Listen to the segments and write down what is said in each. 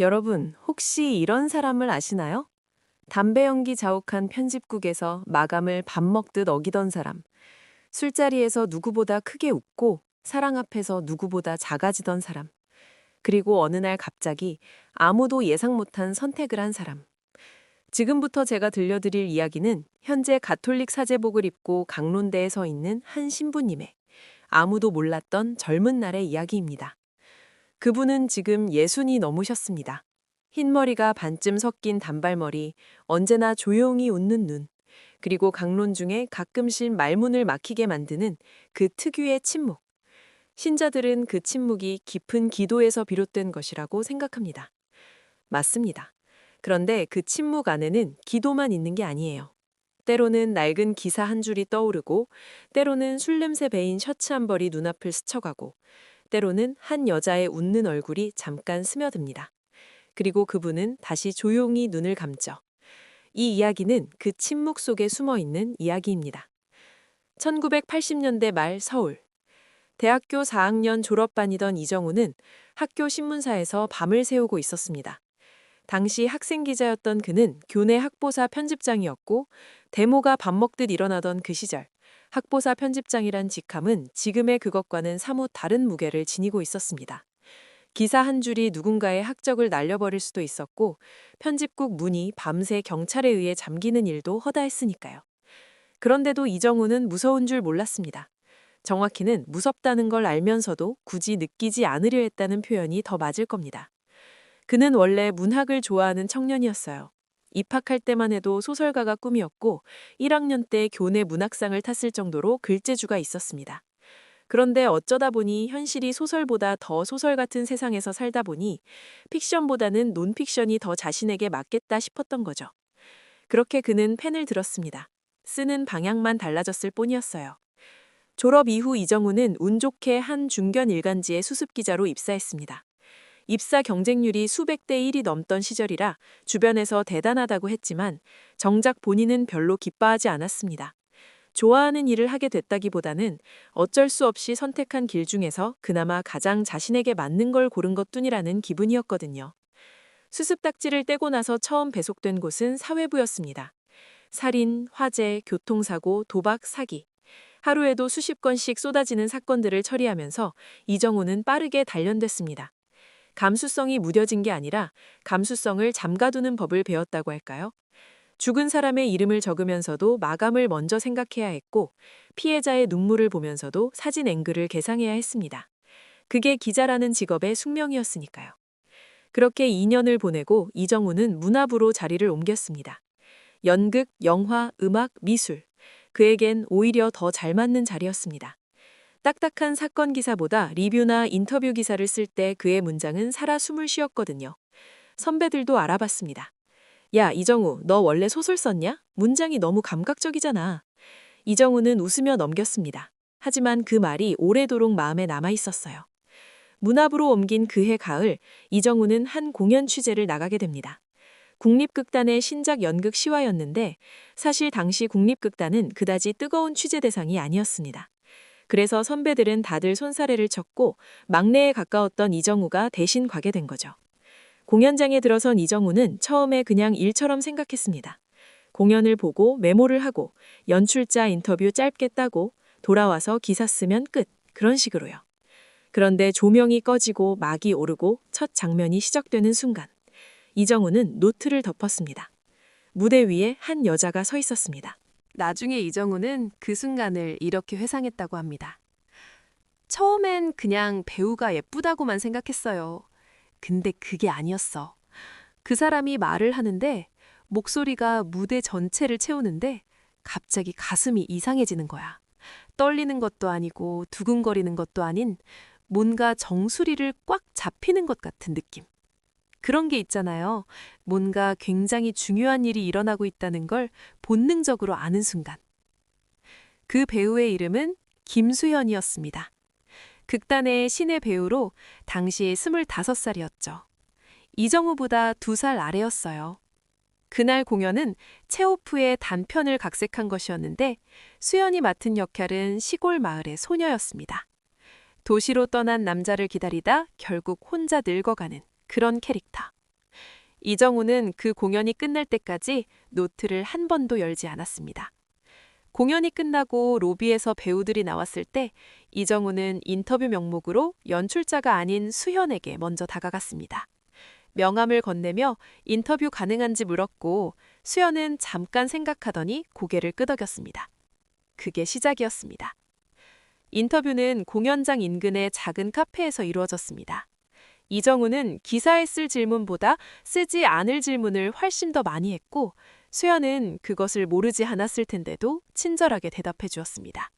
여러분, 혹시 이런 사람을 아시나요? 담배 연기 자욱한 편집국에서 마감을 밥 먹듯 어기던 사람. 술자리에서 누구보다 크게 웃고 사랑 앞에서 누구보다 작아지던 사람. 그리고 어느 날 갑자기 아무도 예상 못한 선택을 한 사람. 지금부터 제가 들려드릴 이야기는 현재 가톨릭 사제복을 입고 강론대에 서 있는 한 신부님의 아무도 몰랐던 젊은 날의 이야기입니다. 그분은 지금 예순이 넘으셨습니다. 흰머리가 반쯤 섞인 단발머리, 언제나 조용히 웃는 눈, 그리고 강론 중에 가끔씩 말문을 막히게 만드는 그 특유의 침묵. 신자들은 그 침묵이 깊은 기도에서 비롯된 것이라고 생각합니다. 맞습니다. 그런데 그 침묵 안에는 기도만 있는 게 아니에요. 때로는 낡은 기사 한 줄이 떠오르고, 때로는 술 냄새 배인 셔츠 한 벌이 눈앞을 스쳐가고, 때로는 한 여자의 웃는 얼굴이 잠깐 스며듭니다. 그리고 그분은 다시 조용히 눈을 감죠. 이 이야기는 그 침묵 속에 숨어 있는 이야기입니다. 1980년대 말 서울. 대학교 4학년 졸업반이던 이정우는 학교 신문사에서 밤을 새우고 있었습니다. 당시 학생 기자였던 그는 교내 학보사 편집장이었고, 데모가 밥 먹듯 일어나던 그 시절, 학보사 편집장이란 직함은 지금의 그것과는 사뭇 다른 무게를 지니고 있었습니다. 기사 한 줄이 누군가의 학적을 날려버릴 수도 있었고, 편집국 문이 밤새 경찰에 의해 잠기는 일도 허다했으니까요. 그런데도 이정우는 무서운 줄 몰랐습니다. 정확히는 무섭다는 걸 알면서도 굳이 느끼지 않으려 했다는 표현이 더 맞을 겁니다. 그는 원래 문학을 좋아하는 청년이었어요. 입학할 때만 해도 소설가가 꿈이었고 1학년 때 교내 문학상을 탔을 정도로 글재주가 있었습니다. 그런데 어쩌다 보니 현실이 소설보다 더 소설 같은 세상에서 살다 보니 픽션보다는 논픽션이 더 자신에게 맞겠다 싶었던 거죠. 그렇게 그는 펜을 들었습니다. 쓰는 방향만 달라졌을 뿐이었어요. 졸업 이후 이정우는 운 좋게 한 중견 일간지에 수습기자로 입사했습니다. 입사 경쟁률이 수백 대 1이 넘던 시절이라 주변에서 대단하다고 했지만 정작 본인은 별로 기뻐하지 않았습니다. 좋아하는 일을 하게 됐다기보다는 어쩔 수 없이 선택한 길 중에서 그나마 가장 자신에게 맞는 걸 고른 것뿐이라는 기분이었거든요. 수습 딱지를 떼고 나서 처음 배속된 곳은 사회부였습니다. 살인, 화재, 교통사고, 도박, 사기. 하루에도 수십 건씩 쏟아지는 사건들을 처리하면서 이정우는 빠르게 단련됐습니다. 감수성이 무뎌진 게 아니라 감수성을 잠가두는 법을 배웠다고 할까요? 죽은 사람의 이름을 적으면서도 마감을 먼저 생각해야 했고, 피해자의 눈물을 보면서도 사진 앵글을 계상해야 했습니다. 그게 기자라는 직업의 숙명이었으니까요. 그렇게 2년을 보내고 이정우는 문화부로 자리를 옮겼습니다. 연극, 영화, 음악, 미술. 그에겐 오히려 더 잘 맞는 자리였습니다. 딱딱한 사건 기사보다 리뷰나 인터뷰 기사를 쓸 때 그의 문장은 살아 숨을 쉬었거든요. 선배들도 알아봤습니다. 야, 이정우, 너 원래 소설 썼냐? 문장이 너무 감각적이잖아. 이정우는 웃으며 넘겼습니다. 하지만 그 말이 오래도록 마음에 남아 있었어요. 문화부로 옮긴 그해 가을, 이정우는 한 공연 취재를 나가게 됩니다. 국립극단의 신작 연극 시화였는데 사실 당시 국립극단은 그다지 뜨거운 취재 대상이 아니었습니다. 그래서 선배들은 다들 손사래를 쳤고 막내에 가까웠던 이정우가 대신 가게 된 거죠. 공연장에 들어선 이정우는 처음에 그냥 일처럼 생각했습니다. 공연을 보고 메모를 하고 연출자 인터뷰 짧게 따고 돌아와서 기사 쓰면 끝. 그런 식으로요. 그런데 조명이 꺼지고 막이 오르고 첫 장면이 시작되는 순간 이정우는 노트를 덮었습니다. 무대 위에 한 여자가 서 있었습니다. 나중에 이정우는 그 순간을 이렇게 회상했다고 합니다. 처음엔 그냥 배우가 예쁘다고만 생각했어요. 근데 그게 아니었어. 그 사람이 말을 하는데 목소리가 무대 전체를 채우는데 갑자기 가슴이 이상해지는 거야. 떨리는 것도 아니고 두근거리는 것도 아닌 뭔가 정수리를 꽉 잡히는 것 같은 느낌. 그런 게 있잖아요. 뭔가 굉장히 중요한 일이 일어나고 있다는 걸 본능적으로 아는 순간. 그 배우의 이름은 김수현이었습니다. 극단의 신의 배우로 당시 25살이었죠. 이정우보다 2살 아래였어요. 그날 공연은 체오프의 단편을 각색한 것이었는데 수연이 맡은 역할은 시골 마을의 소녀였습니다. 도시로 떠난 남자를 기다리다 결국 혼자 늙어가는 그런 캐릭터. 이정우는 그 공연이 끝날 때까지 노트를 한 번도 열지 않았습니다. 공연이 끝나고 로비에서 배우들이 나왔을 때 이정우는 인터뷰 명목으로 연출자가 아닌 수현에게 먼저 다가갔습니다. 명함을 건네며 인터뷰 가능한지 물었고 수현은 잠깐 생각하더니 고개를 끄덕였습니다. 그게 시작이었습니다. 인터뷰는 공연장 인근의 작은 카페에서 이루어졌습니다. 이정우는 기사에 쓸 질문보다 쓰지 않을 질문을 훨씬 더 많이 했고 수연은 그것을 모르지 않았을 텐데도 친절하게 대답해 주었습니다.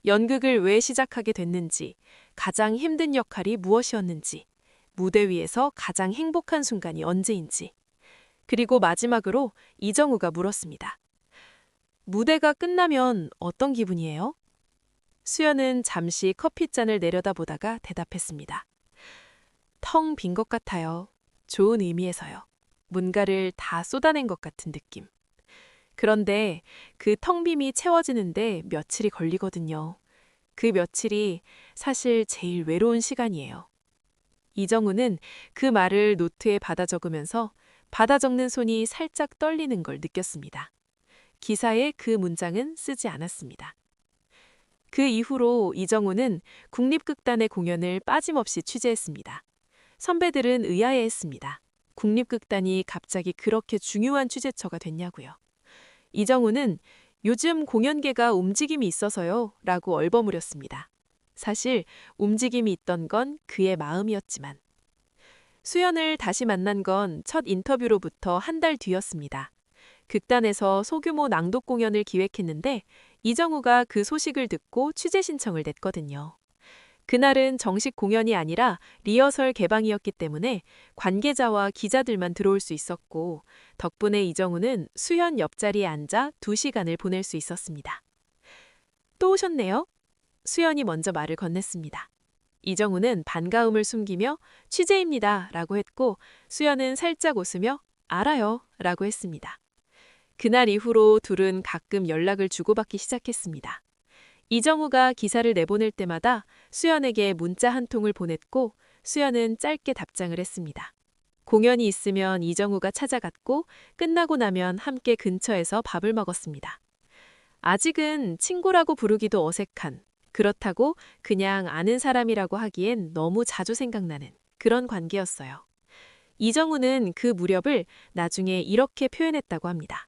연극을 왜 시작하게 됐는지, 가장 힘든 역할이 무엇이었는지, 무대 위에서 가장 행복한 순간이 언제인지, 그리고 마지막으로 이정우가 물었습니다. 무대가 끝나면 어떤 기분이에요? 수연은 잠시 커피잔을 내려다보다가 대답했습니다. 텅 빈 것 같아요. 좋은 의미에서요. 뭔가를 다 쏟아낸 것 같은 느낌. 그런데 그 텅 빔이 채워지는데 며칠이 걸리거든요. 그 며칠이 사실 제일 외로운 시간이에요. 이정우는 그 말을 노트에 받아 적으면서 받아 적는 손이 살짝 떨리는 걸 느꼈습니다. 기사에 그 문장은 쓰지 않았습니다. 그 이후로 이정우는 국립극단의 공연을 빠짐없이 취재했습니다. 선배들은 의아해했습니다. 국립극단이 갑자기 그렇게 중요한 취재처가 됐냐고요. 이정우는 요즘 공연계가 움직임이 있어서요 라고 얼버무렸습니다. 사실 움직임이 있던 건 그의 마음이었지만. 수연을 다시 만난 건 첫 인터뷰로부터 한 달 뒤였습니다. 극단에서 소규모 낭독 공연을 기획했는데 이정우가 그 소식을 듣고 취재 신청을 냈거든요. 그날은 정식 공연이 아니라 리허설 개방이었기 때문에 관계자와 기자들만 들어올 수 있었고 덕분에 이정우는 수현 옆자리에 앉아 2시간을 보낼 수 있었습니다. 또 오셨네요? 수현이 먼저 말을 건넸습니다. 이정우는 반가움을 숨기며 취재입니다 라고 했고 수현은 살짝 웃으며 알아요 라고 했습니다. 그날 이후로 둘은 가끔 연락을 주고받기 시작했습니다. 이정우가 기사를 내보낼 때마다 수연에게 문자 한 통을 보냈고 수연은 짧게 답장을 했습니다. 공연이 있으면 이정우가 찾아갔고 끝나고 나면 함께 근처에서 밥을 먹었습니다. 아직은 친구라고 부르기도 어색한, 그렇다고 그냥 아는 사람이라고 하기엔 너무 자주 생각나는 그런 관계였어요. 이정우는 그 무렵을 나중에 이렇게 표현했다고 합니다.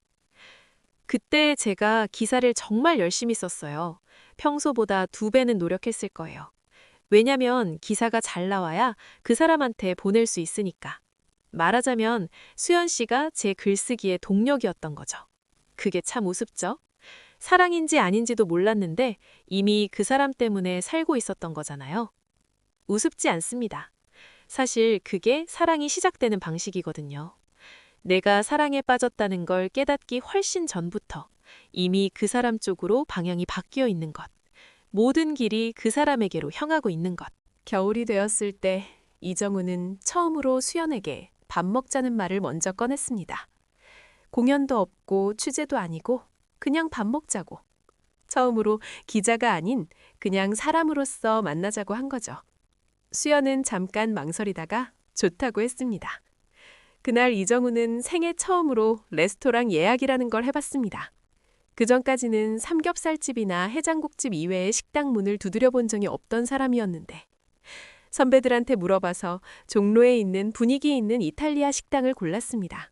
그때 제가 기사를 정말 열심히 썼어요. 평소보다 2배는 노력했을 거예요. 왜냐면 기사가 잘 나와야 그 사람한테 보낼 수 있으니까. 말하자면 수연 씨가 제 글쓰기의 동력이었던 거죠. 그게 참 우습죠? 사랑인지 아닌지도 몰랐는데 이미 그 사람 때문에 살고 있었던 거잖아요. 우습지 않습니다. 사실 그게 사랑이 시작되는 방식이거든요. 내가 사랑에 빠졌다는 걸 깨닫기 훨씬 전부터 이미 그 사람 쪽으로 방향이 바뀌어 있는 것. 모든 길이 그 사람에게로 향하고 있는 것. 겨울이 되었을 때 이정우는 처음으로 수연에게 밥 먹자는 말을 먼저 꺼냈습니다. 공연도 없고 취재도 아니고 그냥 밥 먹자고. 처음으로 기자가 아닌 그냥 사람으로서 만나자고 한 거죠. 수연은 잠깐 망설이다가 좋다고 했습니다. 그날 이정우는 생애 처음으로 레스토랑 예약이라는 걸 해봤습니다. 그전까지는 삼겹살집이나 해장국집 이외의 식당 문을 두드려 본 적이 없던 사람이었는데 선배들한테 물어봐서 종로에 있는 분위기 있는 이탈리아 식당을 골랐습니다.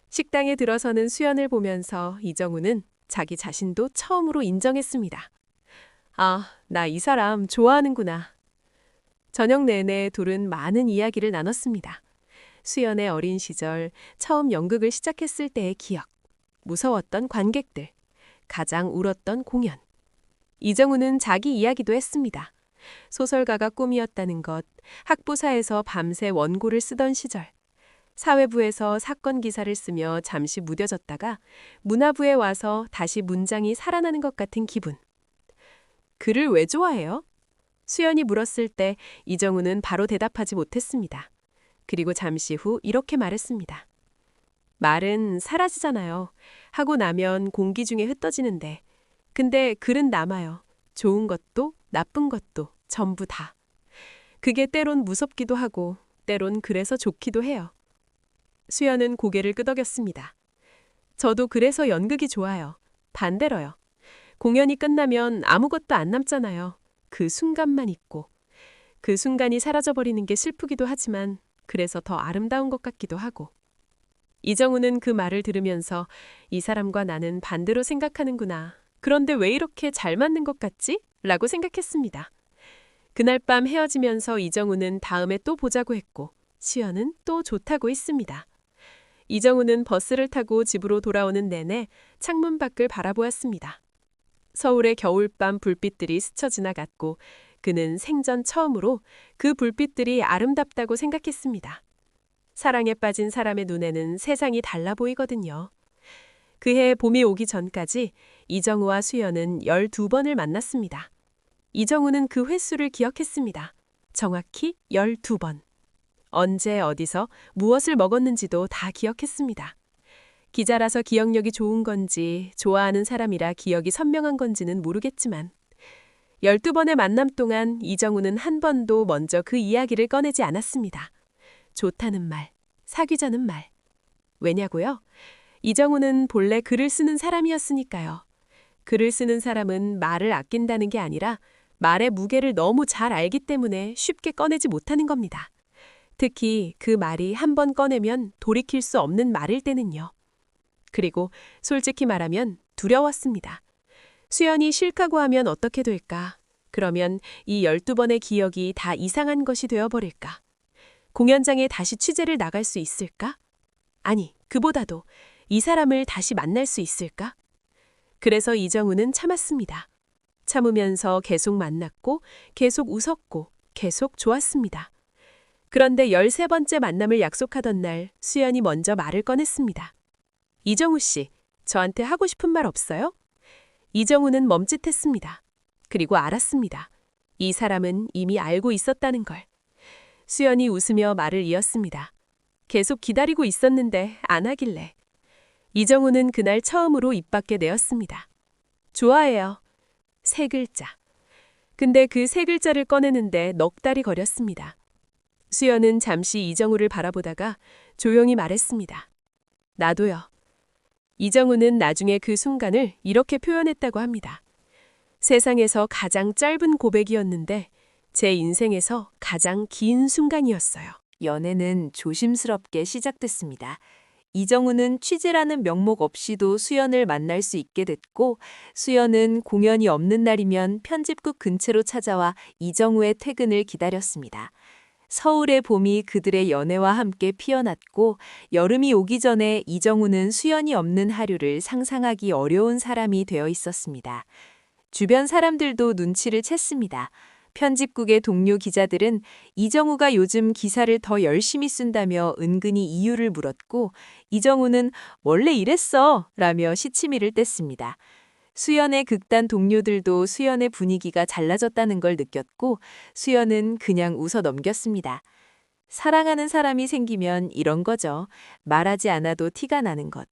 식당에 들어서는 수연을 보면서 이정우는 자기 자신도 처음으로 인정했습니다. 아, 나 이 사람 좋아하는구나. 저녁 내내 둘은 많은 이야기를 나눴습니다. 수연의 어린 시절, 처음 연극을 시작했을 때의 기억, 무서웠던 관객들, 가장 울었던 공연. 이정우는 자기 이야기도 했습니다. 소설가가 꿈이었다는 것, 학부사에서 밤새 원고를 쓰던 시절, 사회부에서 사건 기사를 쓰며 잠시 무뎌졌다가 문화부에 와서 다시 문장이 살아나는 것 같은 기분. 글을 왜 좋아해요? 수연이 물었을 때 이정우는 바로 대답하지 못했습니다. 그리고 잠시 후 이렇게 말했습니다. 말은 사라지잖아요. 하고 나면 공기 중에 흩어지는데. 근데 글은 남아요. 좋은 것도 나쁜 것도 전부 다. 그게 때론 무섭기도 하고 때론 그래서 좋기도 해요. 수연은 고개를 끄덕였습니다. 저도 그래서 연극이 좋아요. 반대로요. 공연이 끝나면 아무것도 안 남잖아요. 그 순간만 있고. 그 순간이 사라져버리는 게 슬프기도 하지만 그래서 더 아름다운 것 같기도 하고. 이정우는 그 말을 들으면서 이 사람과 나는 반대로 생각하는구나. 그런데 왜 이렇게 잘 맞는 것 같지? 라고 생각했습니다. 그날 밤 헤어지면서 이정우는 다음에 또 보자고 했고 수연은 또 좋다고 했습니다. 이정우는 버스를 타고 집으로 돌아오는 내내 창문 밖을 바라보았습니다. 서울의 겨울밤 불빛들이 스쳐 지나갔고 그는 생전 처음으로 그 불빛들이 아름답다고 생각했습니다. 사랑에 빠진 사람의 눈에는 세상이 달라 보이거든요. 그해 봄이 오기 전까지 이정우와 수연은 12번을 만났습니다. 이정우는 그 횟수를 기억했습니다. 정확히 12번. 언제 어디서 무엇을 먹었는지도 다 기억했습니다. 기자라서 기억력이 좋은 건지 좋아하는 사람이라 기억이 선명한 건지는 모르겠지만 12번의 만남 동안 이정우는 한 번도 먼저 그 이야기를 꺼내지 않았습니다. 좋다는 말, 사귀자는 말. 왜냐고요? 이정우는 본래 글을 쓰는 사람이었으니까요. 글을 쓰는 사람은 말을 아낀다는 게 아니라 말의 무게를 너무 잘 알기 때문에 쉽게 꺼내지 못하는 겁니다. 특히 그 말이 한 번 꺼내면 돌이킬 수 없는 말일 때는요. 그리고 솔직히 말하면 두려웠습니다. 수연이 싫다고 하면 어떻게 될까? 그러면 이 12번의 기억이 다 이상한 것이 되어버릴까? 공연장에 다시 취재를 나갈 수 있을까? 아니, 그보다도 이 사람을 다시 만날 수 있을까? 그래서 이정우는 참았습니다. 참으면서 계속 만났고, 계속 웃었고, 계속 좋았습니다. 그런데 13번째 만남을 약속하던 날 수연이 먼저 말을 꺼냈습니다. 이정우 씨, 저한테 하고 싶은 말 없어요? 이정우는 멈칫했습니다. 그리고 알았습니다. 이 사람은 이미 알고 있었다는 걸. 수연이 웃으며 말을 이었습니다. 계속 기다리고 있었는데 안 하길래. 이정우는 그날 처음으로 입 밖에 내었습니다. 좋아해요. 3글자. 근데 그 3글자를 꺼내는데 넉 달이 걸렸습니다. 수연은 잠시 이정우를 바라보다가 조용히 말했습니다. 나도요. 이정우는 나중에 그 순간을 이렇게 표현했다고 합니다. 세상에서 가장 짧은 고백이었는데 제 인생에서 가장 긴 순간이었어요. 연애는 조심스럽게 시작됐습니다. 이정우는 취재라는 명목 없이도 수연을 만날 수 있게 됐고 수연은 공연이 없는 날이면 편집국 근처로 찾아와 이정우의 퇴근을 기다렸습니다. 서울의 봄이 그들의 연애와 함께 피어났고 여름이 오기 전에 이정우는 수연이 없는 하루를 상상하기 어려운 사람이 되어 있었습니다. 주변 사람들도 눈치를 챘습니다. 편집국의 동료 기자들은 이정우가 요즘 기사를 더 열심히 쓴다며 은근히 이유를 물었고 이정우는 원래 이랬어 라며 시치미를 뗐습니다. 수연의 극단 동료들도 수연의 분위기가 달라졌다는 걸 느꼈고 수연은 그냥 웃어 넘겼습니다. 사랑하는 사람이 생기면 이런 거죠. 말하지 않아도 티가 나는 것.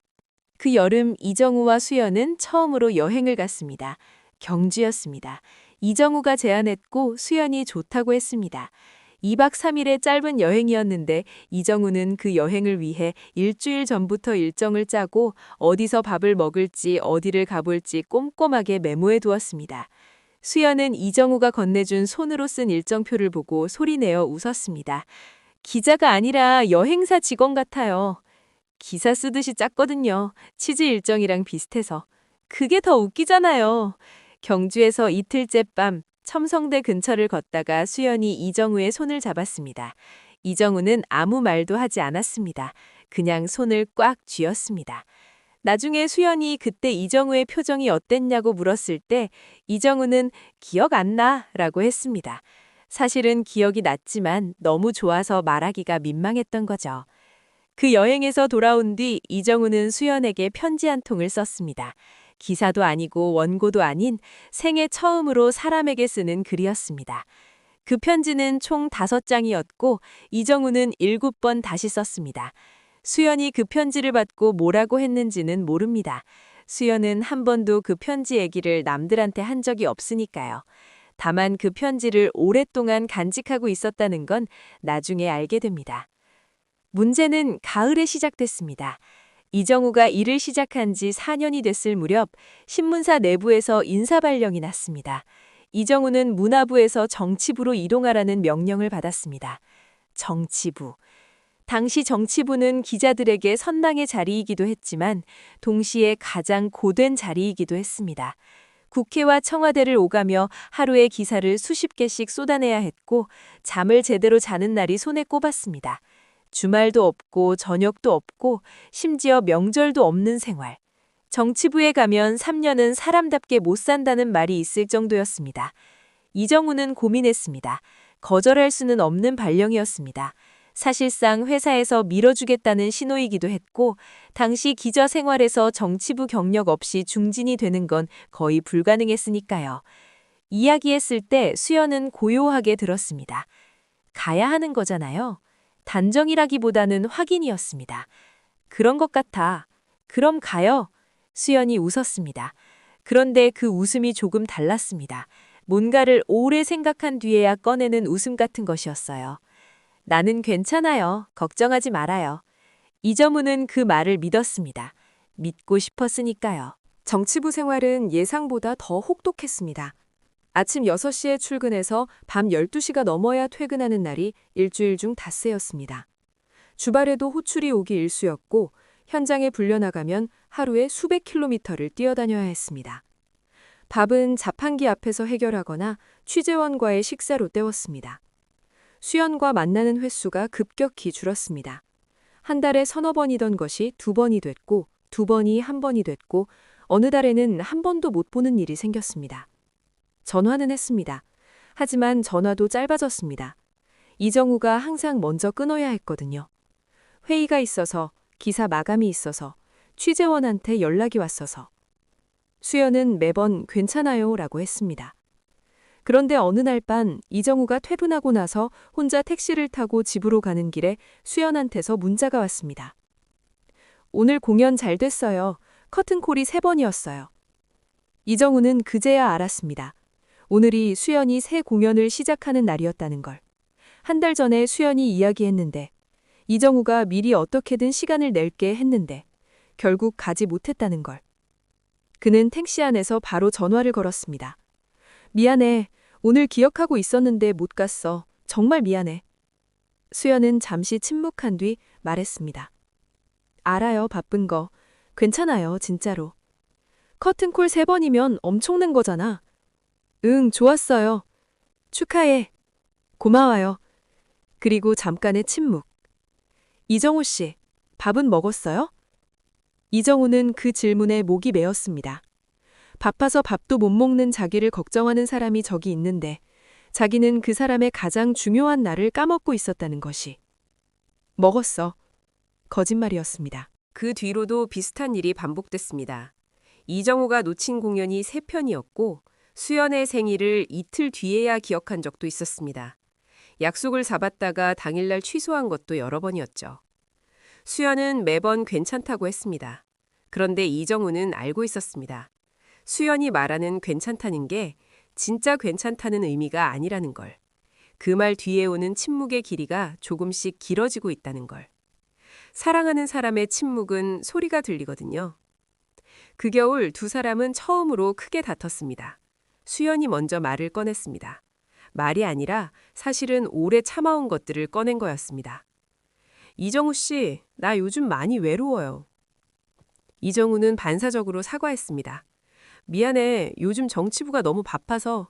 그 여름 이정우와 수연은 처음으로 여행을 갔습니다. 경주였습니다. 이정우가 제안했고 수연이 좋다고 했습니다. 2박 3일의 짧은 여행이었는데 이정우는 그 여행을 위해 일주일 전부터 일정을 짜고 어디서 밥을 먹을지 어디를 가볼지 꼼꼼하게 메모해 두었습니다. 수연은 이정우가 건네준 손으로 쓴 일정표를 보고 소리내어 웃었습니다. 기자가 아니라 여행사 직원 같아요. 기사 쓰듯이 짰거든요. 취재 일정이랑 비슷해서. 그게 더 웃기잖아요. 경주에서 이틀째 밤 첨성대 근처를 걷다가 수연이 이정우의 손을 잡았습니다. 이정우는 아무 말도 하지 않았습니다. 그냥 손을 꽉 쥐었습니다. 나중에 수연이 그때 이정우의 표정이 어땠냐고 물었을 때 이정우는 기억 안 나 라고 했습니다. 사실은 기억이 났지만 너무 좋아서 말하기가 민망했던 거죠. 그 여행에서 돌아온 뒤 이정우는 수연에게 편지 한 통을 썼습니다. 기사도 아니고 원고도 아닌 생애 처음으로 사람에게 쓰는 글이었습니다. 그 편지는 총 5장이었고 이정우는 7번 다시 썼습니다. 수연이 그 편지를 받고 뭐라고 했는지는 모릅니다. 수연은 한 번도 그 편지 얘기를 남들한테 한 적이 없으니까요. 다만 그 편지를 오랫동안 간직하고 있었다는 건 나중에 알게 됩니다. 문제는 가을에 시작됐습니다. 이정우가 일을 시작한 지 4년이 됐을 무렵 신문사 내부에서 인사발령이 났습니다. 이정우는 문화부에서 정치부로 이동하라는 명령을 받았습니다. 정치부. 당시 정치부는 기자들에게 선당의 자리이기도 했지만 동시에 가장 고된 자리이기도 했습니다. 국회와 청와대를 오가며 하루에 기사를 수십 개씩 쏟아내야 했고 잠을 제대로 자는 날이 손에 꼽았습니다. 주말도 없고 저녁도 없고 심지어 명절도 없는 생활. 정치부에 가면 3년은 사람답게 못 산다는 말이 있을 정도였습니다. 이정우는 고민했습니다. 거절할 수는 없는 발령이었습니다. 사실상 회사에서 밀어주겠다는 신호이기도 했고 당시 기자 생활에서 정치부 경력 없이 중진이 되는 건 거의 불가능했으니까요. 이야기했을 때 수연은 고요하게 들었습니다. 가야 하는 거잖아요. 단정이라기보다는 확인이었습니다. 그런 것 같아. 그럼 가요. 수연이 웃었습니다. 그런데 그 웃음이 조금 달랐습니다. 뭔가를 오래 생각한 뒤에야 꺼내는 웃음 같은 것이었어요. 나는 괜찮아요. 걱정하지 말아요. 이정우는 그 말을 믿었습니다. 믿고 싶었으니까요. 정치부 생활은 예상보다 더 혹독했습니다. 아침 6시에 출근해서 밤 12시가 넘어야 퇴근하는 날이 일주일 중 닷새였습니다. 주말에도 호출이 오기 일쑤였고 현장에 불려나가면 하루에 수백 킬로미터를 뛰어다녀야 했습니다. 밥은 자판기 앞에서 해결하거나 취재원과의 식사로 때웠습니다. 수연과 만나는 횟수가 급격히 줄었습니다. 한 달에 서너 번이던 것이 2번이 됐고 2번이 1번이 됐고 어느 달에는 한 번도 못 보는 일이 생겼습니다. 전화는 했습니다. 하지만 전화도 짧아졌습니다. 이정우가 항상 먼저 끊어야 했거든요. 회의가 있어서, 기사 마감이 있어서, 취재원한테 연락이 왔어서. 수연은 매번 괜찮아요 라고 했습니다. 그런데 어느 날 밤 이정우가 퇴근하고 나서 혼자 택시를 타고 집으로 가는 길에 수연한테서 문자가 왔습니다. 오늘 공연 잘 됐어요. 커튼콜이 3번이었어요. 이정우는 그제야 알았습니다. 오늘이 수연이 새 공연을 시작하는 날이었다는 걸. 한 달 전에 수연이 이야기했는데 이정우가 미리 어떻게든 시간을 낼게 했는데 결국 가지 못했다는 걸. 그는 택시 안에서 바로 전화를 걸었습니다. 미안해. 오늘 기억하고 있었는데 못 갔어. 정말 미안해. 수연은 잠시 침묵한 뒤 말했습니다. 알아요, 바쁜 거. 괜찮아요, 진짜로. 커튼콜 3번이면 엄청난 거잖아. 응, 좋았어요. 축하해. 고마워요. 그리고 잠깐의 침묵. 이정우 씨, 밥은 먹었어요? 이정우는 그 질문에 목이 메었습니다. 바빠서 밥도 못 먹는 자기를 걱정하는 사람이 저기 있는데 자기는 그 사람의 가장 중요한 날을 까먹고 있었다는 것이. 먹었어. 거짓말이었습니다. 그 뒤로도 비슷한 일이 반복됐습니다. 이정우가 놓친 공연이 3편이었고 수연의 생일을 이틀 뒤에야 기억한 적도 있었습니다. 약속을 잡았다가 당일날 취소한 것도 여러 번이었죠. 수연은 매번 괜찮다고 했습니다. 그런데 이정우는 알고 있었습니다. 수연이 말하는 괜찮다는 게 진짜 괜찮다는 의미가 아니라는 걸. 그 말 뒤에 오는 침묵의 길이가 조금씩 길어지고 있다는 걸. 사랑하는 사람의 침묵은 소리가 들리거든요. 그 겨울 두 사람은 처음으로 크게 다퉜습니다. 수연이 먼저 말을 꺼냈습니다. 말이 아니라 사실은 오래 참아온 것들을 꺼낸 거였습니다. 이정우 씨, 나 요즘 많이 외로워요. 이정우는 반사적으로 사과했습니다. 미안해, 요즘 정치부가 너무 바빠서.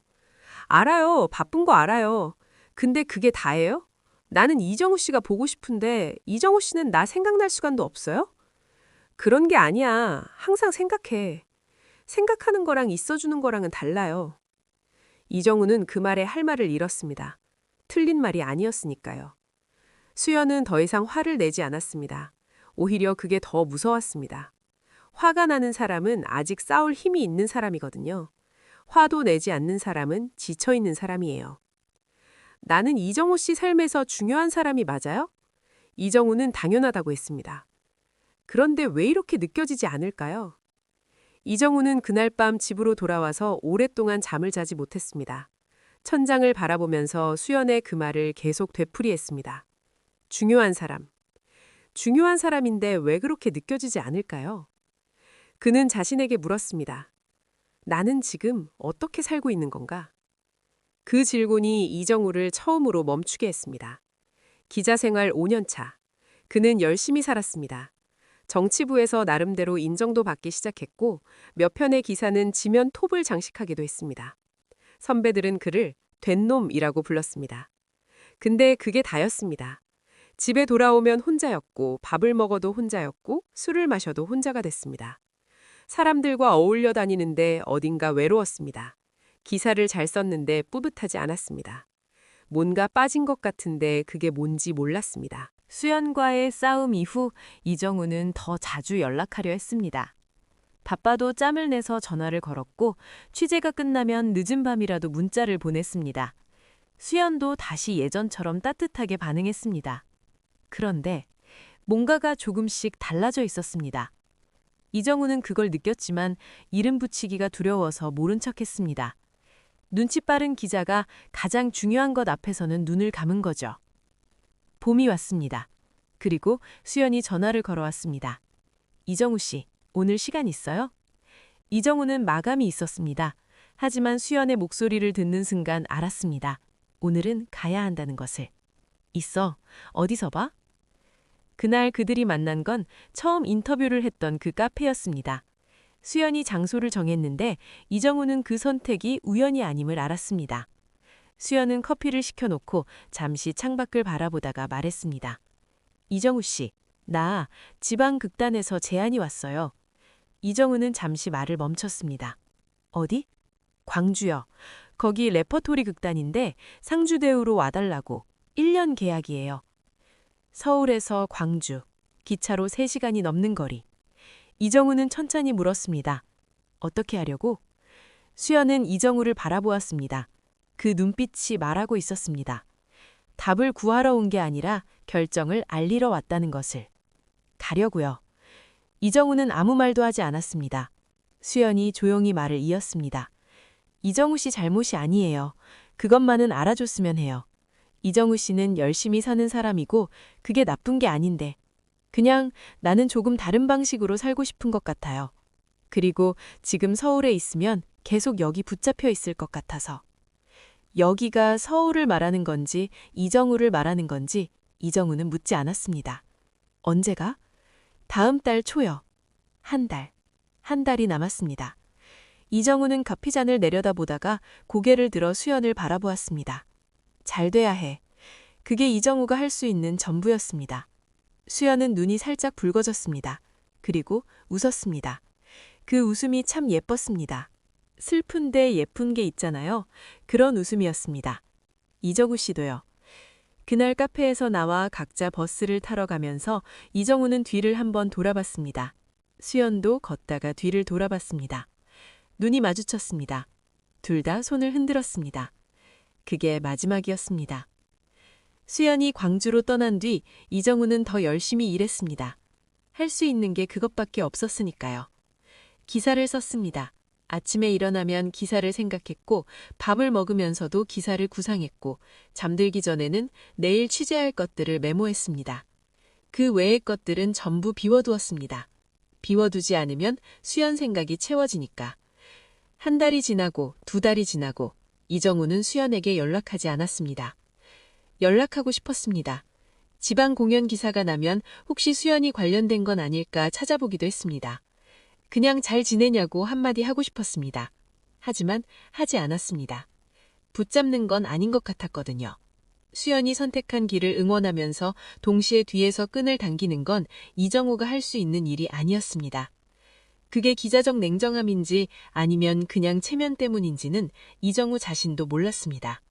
알아요, 바쁜 거 알아요. 근데 그게 다예요? 나는 이정우 씨가 보고 싶은데 이정우 씨는 나 생각날 시간도 없어요? 그런 게 아니야. 항상 생각해. 생각하는 거랑 있어주는 거랑은 달라요. 이정우는 그 말에 할 말을 잃었습니다. 틀린 말이 아니었으니까요. 수연은 더 이상 화를 내지 않았습니다. 오히려 그게 더 무서웠습니다. 화가 나는 사람은 아직 싸울 힘이 있는 사람이거든요. 화도 내지 않는 사람은 지쳐있는 사람이에요. 나는 이정우 씨 삶에서 중요한 사람이 맞아요? 이정우는 당연하다고 했습니다. 그런데 왜 이렇게 느껴지지 않을까요? 이정우는 그날 밤 집으로 돌아와서 오랫동안 잠을 자지 못했습니다. 천장을 바라보면서 수연의 그 말을 계속 되풀이했습니다. 중요한 사람. 중요한 사람인데 왜 그렇게 느껴지지 않을까요? 그는 자신에게 물었습니다. 나는 지금 어떻게 살고 있는 건가? 그 질문이 이정우를 처음으로 멈추게 했습니다. 기자 생활 5년 차. 그는 열심히 살았습니다. 정치부에서 나름대로 인정도 받기 시작했고 몇 편의 기사는 지면 톱을 장식하기도 했습니다. 선배들은 그를 된 놈이라고 불렀습니다. 근데 그게 다였습니다. 집에 돌아오면 혼자였고 밥을 먹어도 혼자였고 술을 마셔도 혼자가 됐습니다. 사람들과 어울려 다니는데 어딘가 외로웠습니다. 기사를 잘 썼는데 뿌듯하지 않았습니다. 뭔가 빠진 것 같은데 그게 뭔지 몰랐습니다. 수연과의 싸움 이후 이정우는 더 자주 연락하려 했습니다. 바빠도 짬을 내서 전화를 걸었고 취재가 끝나면 늦은 밤이라도 문자를 보냈습니다. 수연도 다시 예전처럼 따뜻하게 반응했습니다. 그런데 뭔가가 조금씩 달라져 있었습니다. 이정우는 그걸 느꼈지만 이름 붙이기가 두려워서 모른 척했습니다. 눈치 빠른 기자가 가장 중요한 것 앞에서는 눈을 감은 거죠. 봄이 왔습니다. 그리고 수연이 전화를 걸어왔습니다. 이정우 씨, 오늘 시간 있어요? 이정우는 마감이 있었습니다. 하지만 수연의 목소리를 듣는 순간 알았습니다. 오늘은 가야 한다는 것을. 있어. 어디서 봐? 그날 그들이 만난 건 처음 인터뷰를 했던 그 카페였습니다. 수연이 장소를 정했는데 이정우는 그 선택이 우연이 아님을 알았습니다. 수연은 커피를 시켜놓고 잠시 창밖을 바라보다가 말했습니다. 이정우 씨, 나 지방극단에서 제안이 왔어요. 이정우는 잠시 말을 멈췄습니다. 어디? 광주요. 거기 레퍼토리 극단인데 상주대우로 와달라고. 1년 계약이에요. 서울에서 광주, 기차로 3시간이 넘는 거리. 이정우는 천천히 물었습니다. 어떻게 하려고? 수연은 이정우를 바라보았습니다. 그 눈빛이 말하고 있었습니다. 답을 구하러 온 게 아니라 결정을 알리러 왔다는 것을. 가려고요. 이정우는 아무 말도 하지 않았습니다. 수연이 조용히 말을 이었습니다. 이정우 씨 잘못이 아니에요. 그것만은 알아줬으면 해요. 이정우 씨는 열심히 사는 사람이고 그게 나쁜 게 아닌데 그냥 나는 조금 다른 방식으로 살고 싶은 것 같아요. 그리고 지금 서울에 있으면 계속 여기 붙잡혀 있을 것 같아서. 여기가 서울을 말하는 건지 이정우를 말하는 건지 이정우는 묻지 않았습니다. 언제가? 다음 달 초요. 한 달이 남았습니다. 이정우는 커피잔을 내려다보다가 고개를 들어 수연을 바라보았습니다. 잘 돼야 해. 그게 이정우가 할 수 있는 전부였습니다. 수연은 눈이 살짝 붉어졌습니다. 그리고 웃었습니다. 그 웃음이 참 예뻤습니다. 슬픈데 예쁜 게 있잖아요. 그런 웃음이었습니다. 이정우 씨도요. 그날 카페에서 나와 각자 버스를 타러 가면서 이정우는 뒤를 한번 돌아봤습니다. 수연도 걷다가 뒤를 돌아봤습니다. 눈이 마주쳤습니다. 둘 다 손을 흔들었습니다. 그게 마지막이었습니다. 수연이 광주로 떠난 뒤 이정우는 더 열심히 일했습니다. 할 수 있는 게 그것밖에 없었으니까요. 기사를 썼습니다. 아침에 일어나면 기사를 생각했고 밥을 먹으면서도 기사를 구상했고 잠들기 전에는 내일 취재할 것들을 메모했습니다. 그 외의 것들은 전부 비워두었습니다. 비워두지 않으면 수연 생각이 채워지니까. 한 달이 지나고 2달이 지나고 이정우는 수연에게 연락하지 않았습니다. 연락하고 싶었습니다. 지방 공연 기사가 나면 혹시 수연이 관련된 건 아닐까 찾아보기도 했습니다. 그냥 잘 지내냐고 한마디 하고 싶었습니다. 하지만 하지 않았습니다. 붙잡는 건 아닌 것 같았거든요. 수연이 선택한 길을 응원하면서 동시에 뒤에서 끈을 당기는 건 이정우가 할 수 있는 일이 아니었습니다. 그게 기자적 냉정함인지 아니면 그냥 체면 때문인지는 이정우 자신도 몰랐습니다.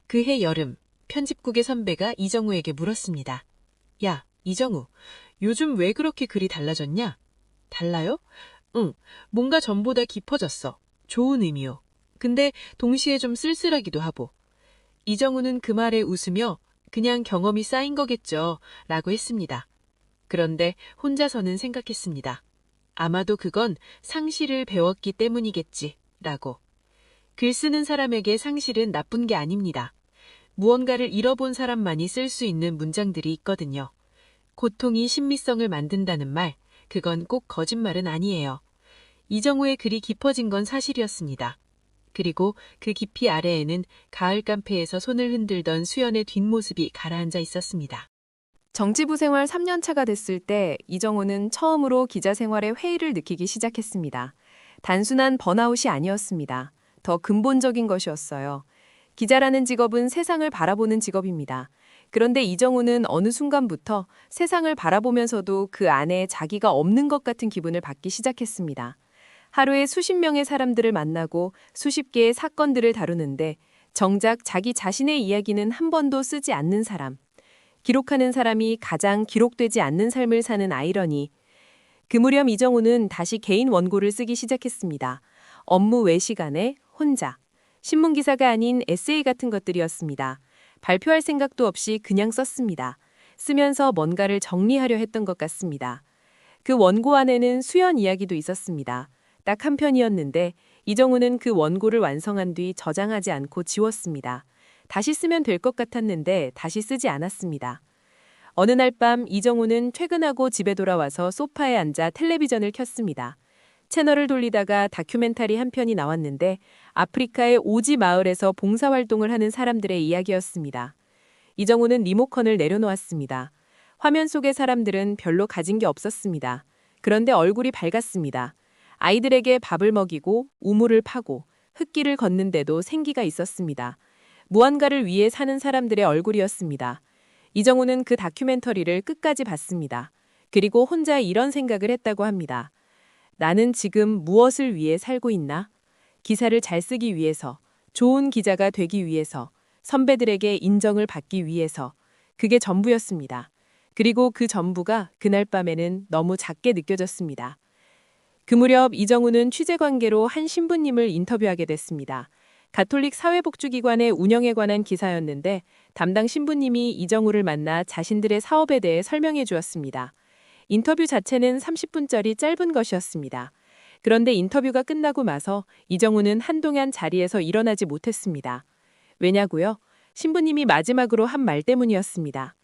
그해 여름, 편집국의 선배가 이정우에게 물었습니다. 야, 이정우, 요즘 왜 그렇게 글이 달라졌냐? 달라요? 응, 뭔가 전보다 깊어졌어. 좋은 의미요. 근데 동시에 좀 쓸쓸하기도 하고. 이정우는 그 말에 웃으며 그냥 경험이 쌓인 거겠죠 라고 했습니다. 그런데 혼자서는 생각했습니다. 아마도 그건 상실을 배웠기 때문이겠지 라고. 글 쓰는 사람에게 상실은 나쁜 게 아닙니다. 무언가를 잃어본 사람만이 쓸 수 있는 문장들이 있거든요. 고통이 신미성을 만든다는 말, 그건 꼭 거짓말은 아니에요. 이정우의 글이 깊어진 건 사실이었습니다. 그리고 그 깊이 아래에는 가을 깜패에서 손을 흔들던 수연의 뒷모습이 가라앉아 있었습니다. 정치부 생활 3년 차가 됐을 때 이정우는 처음으로 기자 생활의 회의를 느끼기 시작했습니다. 단순한 번아웃이 아니었습니다. 더 근본적인 것이었어요. 기자라는 직업은 세상을 바라보는 직업입니다. 그런데 이정우는 어느 순간부터 세상을 바라보면서도 그 안에 자기가 없는 것 같은 기분을 받기 시작했습니다. 하루에 수십 명의 사람들을 만나고 수십 개의 사건들을 다루는데 정작 자기 자신의 이야기는 한 번도 쓰지 않는 사람. 기록하는 사람이 가장 기록되지 않는 삶을 사는 아이러니. 그 무렵 이정우는 다시 개인 원고를 쓰기 시작했습니다. 업무 외 시간에 혼자. 신문기사가 아닌 에세이 같은 것들이었습니다. 발표할 생각도 없이 그냥 썼습니다. 쓰면서 뭔가를 정리하려 했던 것 같습니다. 그 원고 안에는 수연 이야기도 있었습니다. 딱 한 편이었는데 이정우는 그 원고를 완성한 뒤 저장하지 않고 지웠습니다. 다시 쓰면 될 것 같았는데 다시 쓰지 않았습니다. 어느 날 밤 이정우는 퇴근하고 집에 돌아와서 소파에 앉아 텔레비전을 켰습니다. 채널을 돌리다가 다큐멘터리 한 편이 나왔는데 아프리카의 오지 마을에서 봉사활동을 하는 사람들의 이야기였습니다. 이정우는 리모컨을 내려놓았습니다. 화면 속의 사람들은 별로 가진 게 없었습니다. 그런데 얼굴이 밝았습니다. 아이들에게 밥을 먹이고 우물을 파고 흙길을 걷는데도 생기가 있었습니다. 무언가를 위해 사는 사람들의 얼굴이었습니다. 이정우는 그 다큐멘터리를 끝까지 봤습니다. 그리고 혼자 이런 생각을 했다고 합니다. 나는 지금 무엇을 위해 살고 있나? 기사를 잘 쓰기 위해서, 좋은 기자가 되기 위해서, 선배들에게 인정을 받기 위해서. 그게 전부였습니다. 그리고 그 전부가 그날 밤에는 너무 작게 느껴졌습니다. 그 무렵 이정우는 취재관계로 한 신부님을 인터뷰하게 됐습니다. 가톨릭 사회복지기관의 운영에 관한 기사였는데 담당 신부님이 이정우를 만나 자신들의 사업에 대해 설명해 주었습니다. 인터뷰 자체는 30분짜리 짧은 것이었습니다. 그런데 인터뷰가 끝나고 마서 이정우는 한동안 자리에서 일어나지 못했습니다. 왜냐고요? 신부님이 마지막으로 한 말 때문이었습니다.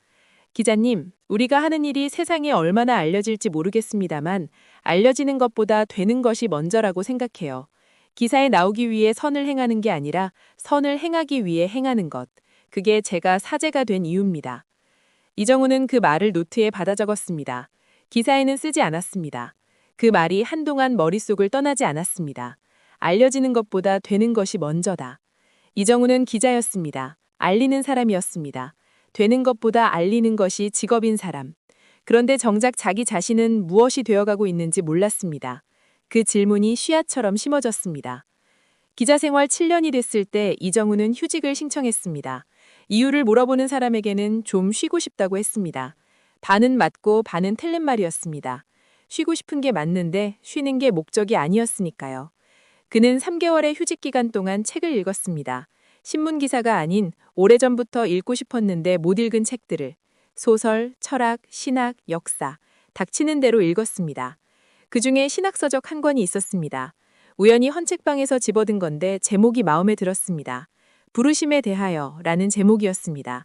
기자님, 우리가 하는 일이 세상에 얼마나 알려질지 모르겠습니다만 알려지는 것보다 되는 것이 먼저라고 생각해요. 기사에 나오기 위해 선을 행하는 게 아니라 선을 행하기 위해 행하는 것. 그게 제가 사제가 된 이유입니다. 이정우는 그 말을 노트에 받아 적었습니다. 기사에는 쓰지 않았습니다. 그 말이 한동안 머릿속을 떠나지 않았습니다. 알려지는 것보다 되는 것이 먼저다. 이정우는 기자였습니다. 알리는 사람이었습니다. 되는 것보다 알리는 것이 직업인 사람. 그런데 정작 자기 자신은 무엇이 되어가고 있는지 몰랐습니다. 그 질문이 씨앗처럼 심어졌습니다. 기자 생활 7년이 됐을 때 이정우는 휴직을 신청했습니다. 이유를 물어보는 사람에게는 좀 쉬고 싶다고 했습니다. 반은 맞고 반은 틀린 말이었습니다. 쉬고 싶은 게 맞는데 쉬는 게 목적이 아니었으니까요. 그는 3개월의 휴직 기간 동안 책을 읽었습니다. 신문기사가 아닌 오래전부터 읽고 싶었는데 못 읽은 책들을 소설, 철학, 신학, 역사, 닥치는 대로 읽었습니다. 그중에 신학서적 한 권이 있었습니다. 우연히 헌책방에서 집어든 건데 제목이 마음에 들었습니다. 부르심에 대하여 라는 제목이었습니다.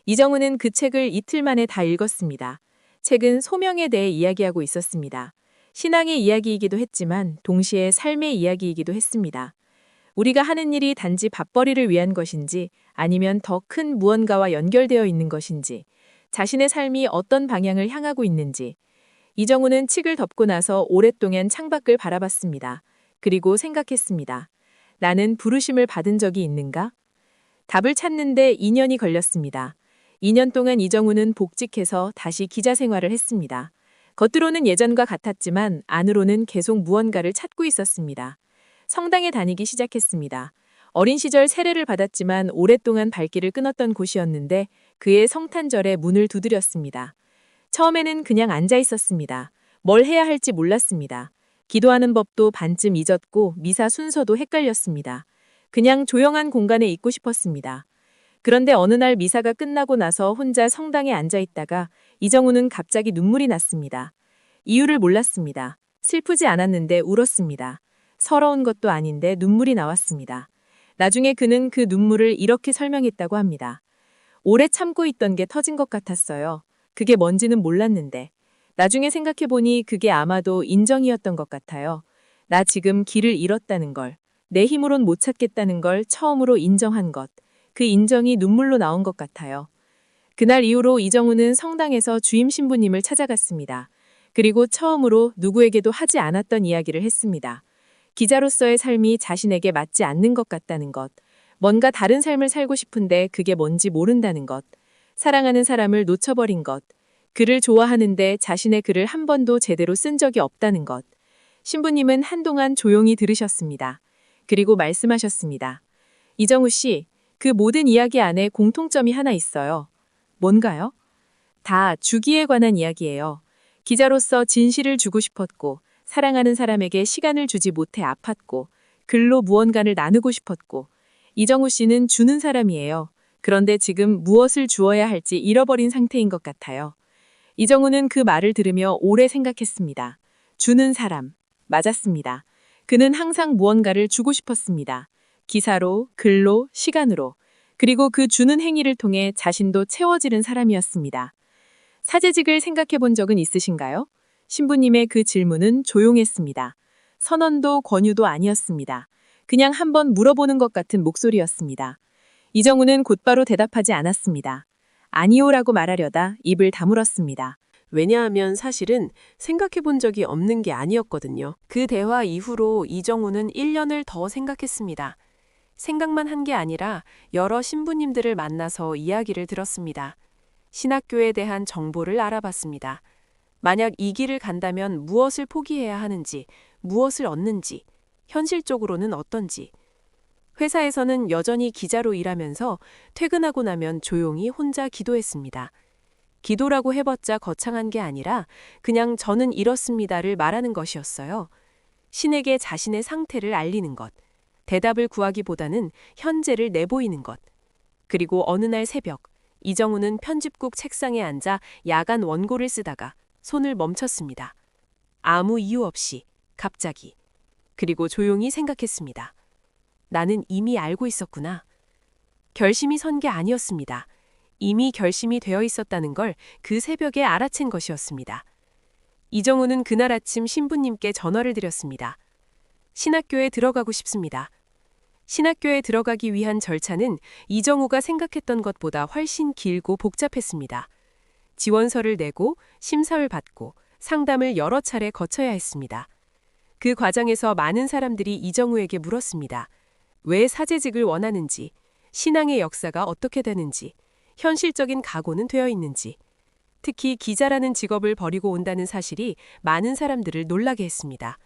이정우는 그 책을 이틀 만에 다 읽었습니다. 책은 소명에 대해 이야기하고 있었습니다. 신앙의 이야기이기도 했지만 동시에 삶의 이야기이기도 했습니다. 우리가 하는 일이 단지 밥벌이를 위한 것인지 아니면 더 큰 무언가와 연결되어 있는 것인지 자신의 삶이 어떤 방향을 향하고 있는지 이정우는 책을 덮고 나서 오랫동안 창밖을 바라봤습니다. 그리고 생각했습니다. 나는 부르심을 받은 적이 있는가? 답을 찾는데 2년이 걸렸습니다. 2년 동안 이정우는 복직해서 다시 기자 생활을 했습니다. 겉으로는 예전과 같았지만 안으로는 계속 무언가를 찾고 있었습니다. 성당에 다니기 시작했습니다. 어린 시절 세례를 받았지만 오랫동안 발길을 끊었던 곳이었는데 그의 성탄절에 문을 두드렸습니다. 처음에는 그냥 앉아 있었습니다. 뭘 해야 할지 몰랐습니다. 기도하는 법도 반쯤 잊었고 미사 순서도 헷갈렸습니다. 그냥 조용한 공간에 있고 싶었습니다. 그런데 어느 날 미사가 끝나고 나서 혼자 성당에 앉아 있다가 이정우는 갑자기 눈물이 났습니다. 이유를 몰랐습니다. 슬프지 않았는데 울었습니다. 서러운 것도 아닌데 눈물이 나왔습니다. 나중에 그는 그 눈물을 이렇게 설명했다고 합니다. 오래 참고 있던 게 터진 것 같았어요. 그게 뭔지는 몰랐는데 나중에 생각해보니 그게 아마도 인정이었던 것 같아요. 나 지금 길을 잃었다는 걸, 내 힘으론 못 찾겠다는 걸 처음으로 인정한 것, 그 인정이 눈물로 나온 것 같아요. 그날 이후로 이정우는 성당에서 주임 신부님을 찾아갔습니다. 그리고 처음으로 누구에게도 하지 않았던 이야기를 했습니다. 기자로서의 삶이 자신에게 맞지 않는 것 같다는 것, 뭔가 다른 삶을 살고 싶은데 그게 뭔지 모른다는 것, 사랑하는 사람을 놓쳐버린 것, 글을 좋아하는데 자신의 글을 한 번도 제대로 쓴 적이 없다는 것. 신부님은 한동안 조용히 들으셨습니다. 그리고 말씀하셨습니다. 이정우 씨, 그 모든 이야기 안에 공통점이 하나 있어요. 뭔가요? 다 주기에 관한 이야기예요. 기자로서 진실을 주고 싶었고, 사랑하는 사람에게 시간을 주지 못해 아팠고, 글로 무언가를 나누고 싶었고, 이정우 씨는 주는 사람이에요. 그런데 지금 무엇을 주어야 할지 잃어버린 상태인 것 같아요. 이정우는 그 말을 들으며 오래 생각했습니다. 주는 사람. 맞았습니다. 그는 항상 무언가를 주고 싶었습니다. 기사로, 글로, 시간으로. 그리고 그 주는 행위를 통해 자신도 채워지는 사람이었습니다. 사제직을 생각해 본 적은 있으신가요? 신부님의 그 질문은 조용했습니다. 선언도 권유도 아니었습니다. 그냥 한번 물어보는 것 같은 목소리였습니다. 이정우는 곧바로 대답하지 않았습니다. 아니요라고 말하려다 입을 다물었습니다. 왜냐하면 사실은 생각해 본 적이 없는 게 아니었거든요. 그 대화 이후로 이정우는 1년을 더 생각했습니다. 생각만 한 게 아니라 여러 신부님들을 만나서 이야기를 들었습니다. 신학교에 대한 정보를 알아봤습니다. 만약 이 길을 간다면 무엇을 포기해야 하는지, 무엇을 얻는지, 현실적으로는 어떤지. 회사에서는 여전히 기자로 일하면서 퇴근하고 나면 조용히 혼자 기도했습니다. 기도라고 해봤자 거창한 게 아니라 그냥 저는 이렇습니다를 말하는 것이었어요. 신에게 자신의 상태를 알리는 것, 대답을 구하기보다는 현재를 내보이는 것. 그리고 어느 날 새벽, 이정우는 편집국 책상에 앉아 야간 원고를 쓰다가 손을 멈췄습니다. 아무 이유 없이, 갑자기. 그리고 조용히 생각했습니다. 나는 이미 알고 있었구나. 결심이 선 게 아니었습니다. 이미 결심이 되어 있었다는 걸 그 새벽에 알아챈 것이었습니다. 이정우는 그날 아침 신부님께 전화를 드렸습니다. 신학교에 들어가고 싶습니다. 신학교에 들어가기 위한 절차는 이정우가 생각했던 것보다 훨씬 길고 복잡했습니다. 지원서를 내고 심사를 받고 상담을 여러 차례 거쳐야 했습니다. 그 과정에서 많은 사람들이 이정우에게 물었습니다. 왜 사제직을 원하는지, 신앙의 역사가 어떻게 되는지, 현실적인 각오는 되어 있는지. 특히 기자라는 직업을 버리고 온다는 사실이 많은 사람들을 놀라게 했습니다.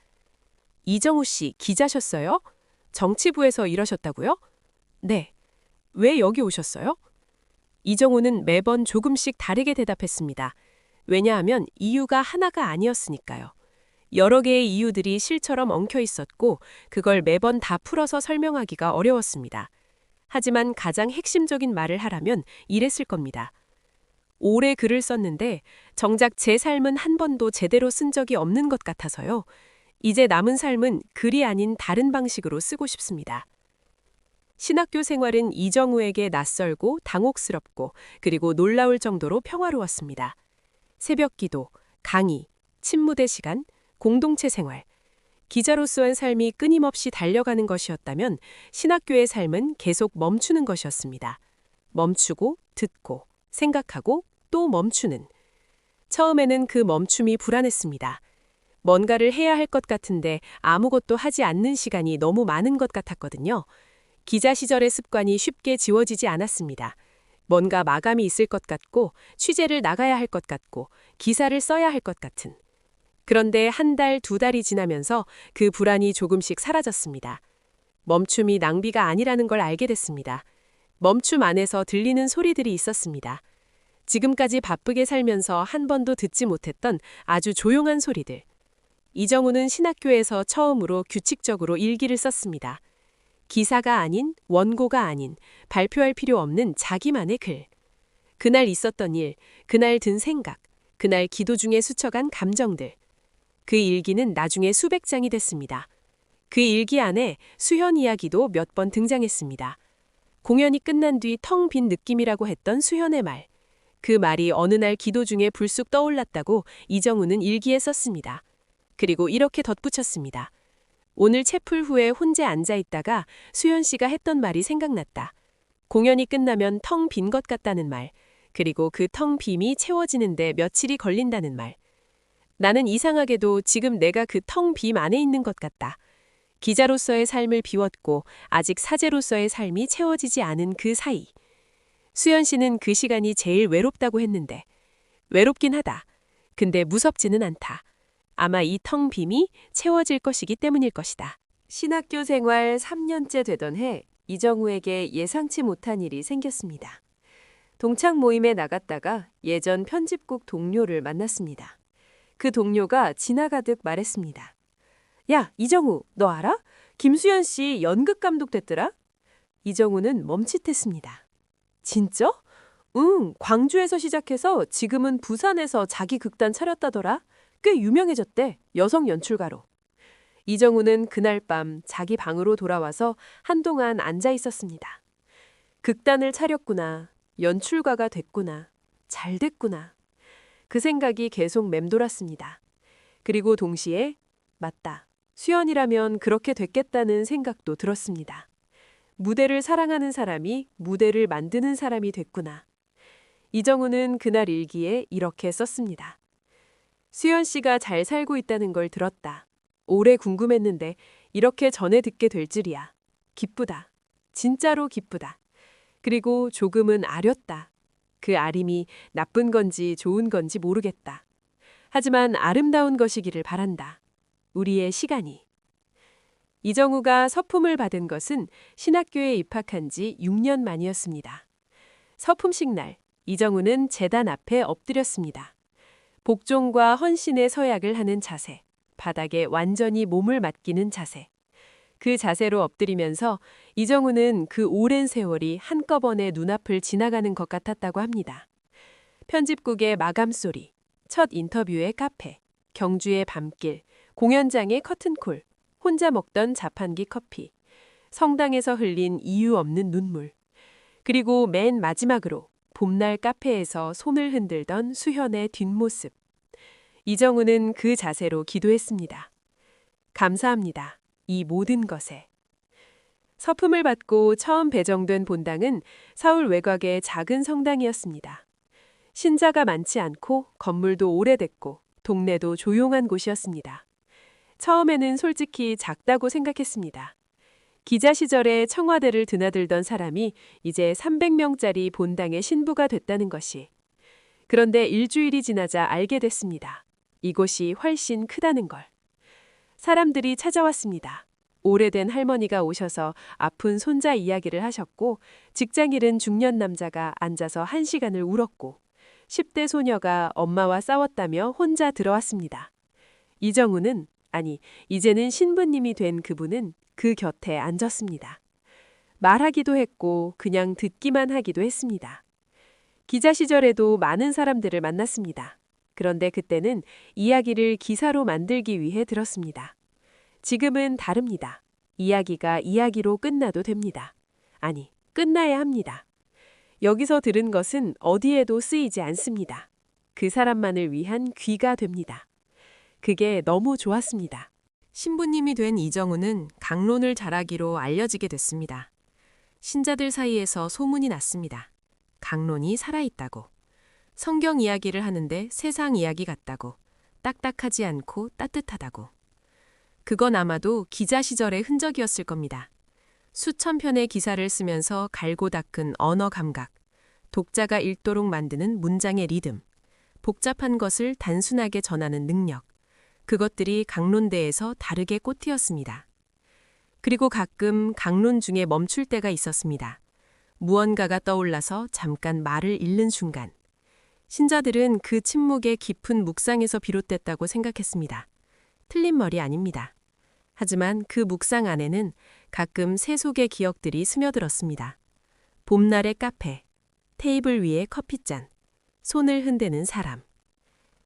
이정우 씨, 기자셨어요? 정치부에서 일하셨다고요? 네. 왜 여기 오셨어요? 이정우는 매번 조금씩 다르게 대답했습니다. 왜냐하면 이유가 하나가 아니었으니까요. 여러 개의 이유들이 실처럼 엉켜 있었고 그걸 매번 다 풀어서 설명하기가 어려웠습니다. 하지만 가장 핵심적인 말을 하라면 이랬을 겁니다. 오래 글을 썼는데 정작 제 삶은 한 번도 제대로 쓴 적이 없는 것 같아서요. 이제 남은 삶은 글이 아닌 다른 방식으로 쓰고 싶습니다. 신학교 생활은 이정우에게 낯설고 당혹스럽고 그리고 놀라울 정도로 평화로웠습니다. 새벽 기도, 강의, 친무대 시간, 공동체 생활. 기자로서의 삶이 끊임없이 달려가는 것이었다면 신학교의 삶은 계속 멈추는 것이었습니다. 멈추고, 듣고, 생각하고, 또 멈추는. 처음에는 그 멈춤이 불안했습니다. 뭔가를 해야 할 것 같은데 아무것도 하지 않는 시간이 너무 많은 것 같았거든요. 기자 시절의 습관이 쉽게 지워지지 않았습니다. 뭔가 마감이 있을 것 같고 취재를 나가야 할 것 같고 기사를 써야 할 것 같은. 그런데 한 달, 두 달이 지나면서 그 불안이 조금씩 사라졌습니다. 멈춤이 낭비가 아니라는 걸 알게 됐습니다. 멈춤 안에서 들리는 소리들이 있었습니다. 지금까지 바쁘게 살면서 한 번도 듣지 못했던 아주 조용한 소리들. 이정우는 신학교에서 처음으로 규칙적으로 일기를 썼습니다. 기사가 아닌, 원고가 아닌, 발표할 필요 없는 자기만의 글. 그날 있었던 일, 그날 든 생각, 그날 기도 중에 스쳐간 감정들. 그 일기는 나중에 수백 장이 됐습니다. 그 일기 안에 수현 이야기도 몇 번 등장했습니다. 공연이 끝난 뒤 텅 빈 느낌이라고 했던 수현의 말. 그 말이 어느 날 기도 중에 불쑥 떠올랐다고 이정우는 일기에 썼습니다. 그리고 이렇게 덧붙였습니다. 오늘 채플 후에 혼자 앉아 있다가 수연 씨가 했던 말이 생각났다. 공연이 끝나면 텅 빈 것 같다는 말, 그리고 그 텅 빔이 채워지는데 며칠이 걸린다는 말. 나는 이상하게도 지금 내가 그 텅 빔 안에 있는 것 같다. 기자로서의 삶을 비웠고 아직 사제로서의 삶이 채워지지 않은 그 사이. 수연 씨는 그 시간이 제일 외롭다고 했는데 외롭긴 하다. 근데 무섭지는 않다. 아마 이 텅 빔이 채워질 것이기 때문일 것이다. 신학교 생활 3년째 되던 해 이정우에게 예상치 못한 일이 생겼습니다. 동창 모임에 나갔다가 예전 편집국 동료를 만났습니다. 그 동료가 지나가듯 말했습니다. 야, 이정우, 너 알아? 김수연 씨 연극 감독 됐더라? 이정우는 멈칫했습니다. 진짜? 응, 광주에서 시작해서 지금은 부산에서 자기 극단 차렸다더라. 꽤 유명해졌대, 여성 연출가로. 이정우는 그날 밤 자기 방으로 돌아와서 한동안 앉아 있었습니다. 극단을 차렸구나. 연출가가 됐구나. 잘 됐구나. 그 생각이 계속 맴돌았습니다. 그리고 동시에 맞다. 수연이라면 그렇게 됐겠다는 생각도 들었습니다. 무대를 사랑하는 사람이 무대를 만드는 사람이 됐구나. 이정우는 그날 일기에 이렇게 썼습니다. 수연 씨가 잘 살고 있다는 걸 들었다. 오래 궁금했는데 이렇게 전해 듣게 될 줄이야. 기쁘다. 진짜로 기쁘다. 그리고 조금은 아렸다. 그 아림이 나쁜 건지 좋은 건지 모르겠다. 하지만 아름다운 것이기를 바란다. 우리의 시간이. 이정우가 서품을 받은 것은 신학교에 입학한 지 6년 만이었습니다. 서품식 날, 이정우는 제단 앞에 엎드렸습니다. 복종과 헌신의 서약을 하는 자세, 바닥에 완전히 몸을 맡기는 자세. 그 자세로 엎드리면서 이정우는 그 오랜 세월이 한꺼번에 눈앞을 지나가는 것 같았다고 합니다. 편집국의 마감 소리, 첫 인터뷰의 카페, 경주의 밤길, 공연장의 커튼콜, 혼자 먹던 자판기 커피, 성당에서 흘린 이유 없는 눈물, 그리고 맨 마지막으로 봄날 카페에서 손을 흔들던 수현의 뒷모습. 이정우는 그 자세로 기도했습니다. 감사합니다. 이 모든 것에. 서품을 받고 처음 배정된 본당은 서울 외곽의 작은 성당이었습니다. 신자가 많지 않고 건물도 오래됐고 동네도 조용한 곳이었습니다. 처음에는 솔직히 작다고 생각했습니다. 기자 시절에 청와대를 드나들던 사람이 이제 300명짜리 본당의 신부가 됐다는 것이. 그런데 일주일이 지나자 알게 됐습니다. 이곳이 훨씬 크다는 걸. 사람들이 찾아왔습니다. 오래된 할머니가 오셔서 아픈 손자 이야기를 하셨고, 직장 잃은 중년 남자가 앉아서 1시간을 울었고, 10대 소녀가 엄마와 싸웠다며 혼자 들어왔습니다. 이정우는, 아니, 이제는 신부님이 된 그분은 그 곁에 앉았습니다. 말하기도 했고 그냥 듣기만 하기도 했습니다. 기자 시절에도 많은 사람들을 만났습니다. 그런데 그때는 이야기를 기사로 만들기 위해 들었습니다. 지금은 다릅니다. 이야기가 이야기로 끝나도 됩니다. 아니, 끝나야 합니다. 여기서 들은 것은 어디에도 쓰이지 않습니다. 그 사람만을 위한 귀가 됩니다. 그게 너무 좋았습니다. 신부님이 된 이정우는 강론을 잘하기로 알려지게 됐습니다. 신자들 사이에서 소문이 났습니다. 강론이 살아있다고. 성경 이야기를 하는데 세상 이야기 같다고. 딱딱하지 않고 따뜻하다고. 그건 아마도 기자 시절의 흔적이었을 겁니다. 수천 편의 기사를 쓰면서 갈고 닦은 언어 감각, 독자가 읽도록 만드는 문장의 리듬, 복잡한 것을 단순하게 전하는 능력, 그것들이 강론대에서 다르게 꽃이었습니다. 그리고 가끔 강론 중에 멈출 때가 있었습니다. 무언가가 떠올라서 잠깐 말을 잃는 순간. 신자들은 그 침묵의 깊은 묵상에서 비롯됐다고 생각했습니다. 틀린 말이 아닙니다. 하지만 그 묵상 안에는 가끔 세속의 기억들이 스며들었습니다. 봄날의 카페, 테이블 위에 커피잔, 손을 흔드는 사람.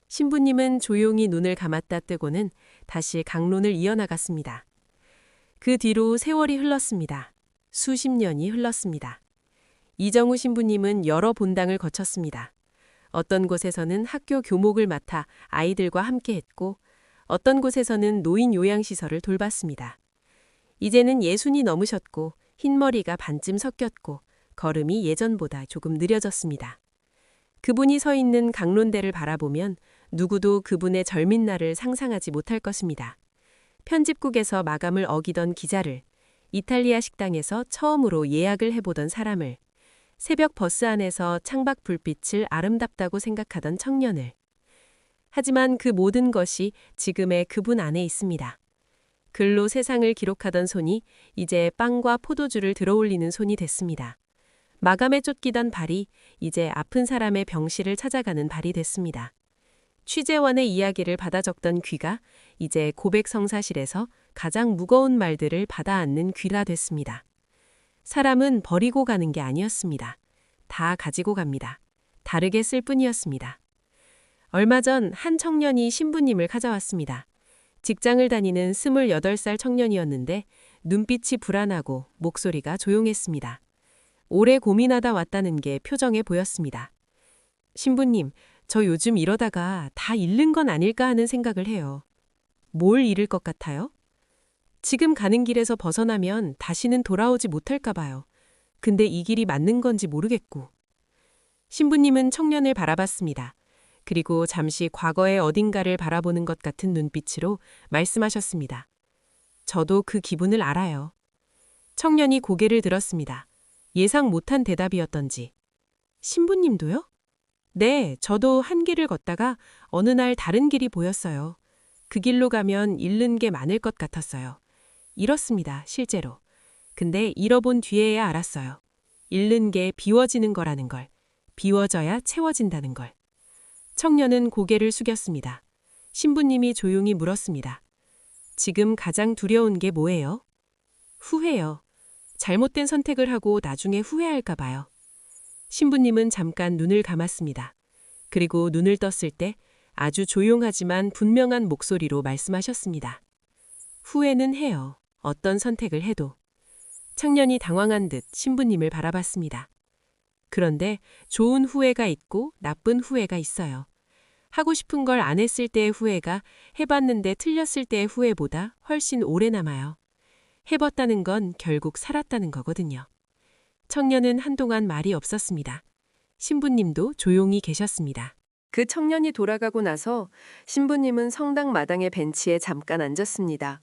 신부님은 조용히 눈을 감았다 뜨고는 다시 강론을 이어나갔습니다. 그 뒤로 세월이 흘렀습니다. 수십 년이 흘렀습니다. 이정우 신부님은 여러 본당을 거쳤습니다. 어떤 곳에서는 학교 교목을 맡아 아이들과 함께 했고, 어떤 곳에서는 노인 요양시설을 돌봤습니다. 이제는 60이 넘으셨고, 흰머리가 반쯤 섞였고, 걸음이 예전보다 조금 느려졌습니다. 그분이 서 있는 강론대를 바라보면 누구도 그분의 젊은 날을 상상하지 못할 것입니다. 편집국에서 마감을 어기던 기자를, 이탈리아 식당에서 처음으로 예약을 해보던 사람을, 새벽 버스 안에서 창밖 불빛을 아름답다고 생각하던 청년을. 하지만 그 모든 것이 지금의 그분 안에 있습니다. 글로 세상을 기록하던 손이 이제 빵과 포도주를 들어올리는 손이 됐습니다. 마감에 쫓기던 발이 이제 아픈 사람의 병실을 찾아가는 발이 됐습니다. 취재원의 이야기를 받아 적던 귀가 이제 고백 성사실에서 가장 무거운 말들을 받아 안는 귀가 됐습니다. 사람은 버리고 가는 게 아니었습니다. 다 가지고 갑니다. 다르게 쓸 뿐이었습니다. 얼마 전 한 청년이 신부님을 찾아왔습니다. 직장을 다니는 28살 청년이었는데 눈빛이 불안하고 목소리가 조용했습니다. 오래 고민하다 왔다는 게 표정에 보였습니다. 신부님, 저 요즘 이러다가 다 잃는 건 아닐까 하는 생각을 해요. 뭘 잃을 것 같아요? 지금 가는 길에서 벗어나면 다시는 돌아오지 못할까 봐요. 근데 이 길이 맞는 건지 모르겠고. 신부님은 청년을 바라봤습니다. 그리고 잠시 과거의 어딘가를 바라보는 것 같은 눈빛으로 말씀하셨습니다. 저도 그 기분을 알아요. 청년이 고개를 들었습니다. 예상 못한 대답이었던지. 신부님도요? 네, 저도 한 길을 걷다가 어느 날 다른 길이 보였어요. 그 길로 가면 잃는 게 많을 것 같았어요. 잃었습니다, 실제로. 근데 잃어본 뒤에야 알았어요. 잃는 게 비워지는 거라는 걸. 비워져야 채워진다는 걸. 청년은 고개를 숙였습니다. 신부님이 조용히 물었습니다. 지금 가장 두려운 게 뭐예요? 후회요. 잘못된 선택을 하고 나중에 후회할까 봐요. 신부님은 잠깐 눈을 감았습니다. 그리고 눈을 떴을 때 아주 조용하지만 분명한 목소리로 말씀하셨습니다. 후회는 해요. 어떤 선택을 해도. 청년이 당황한 듯 신부님을 바라봤습니다. 그런데 좋은 후회가 있고 나쁜 후회가 있어요. 하고 싶은 걸 안 했을 때의 후회가 해봤는데 틀렸을 때의 후회보다 훨씬 오래 남아요. 해봤다는 건 결국 살았다는 거거든요. 청년은 한동안 말이 없었습니다. 신부님도 조용히 계셨습니다. 그 청년이 돌아가고 나서 신부님은 성당 마당의 벤치에 잠깐 앉았습니다.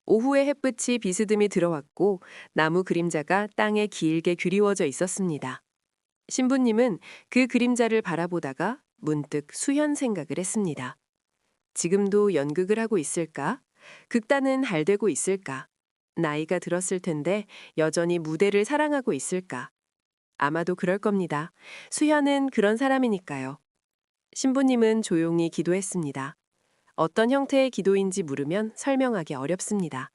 오후의 햇빛이 비스듬히 들어왔고 나무 그림자가 땅에 길게 그리워져 있었습니다. 신부님은 그 그림자를 바라보다가 문득 수현 생각을 했습니다. 지금도 연극을 하고 있을까? 극단은 잘 되고 있을까? 나이가 들었을 텐데 여전히 무대를 사랑하고 있을까? 아마도 그럴 겁니다. 수현은 그런 사람이니까요. 신부님은 조용히 기도했습니다. 어떤 형태의 기도인지 물으면 설명하기 어렵습니다.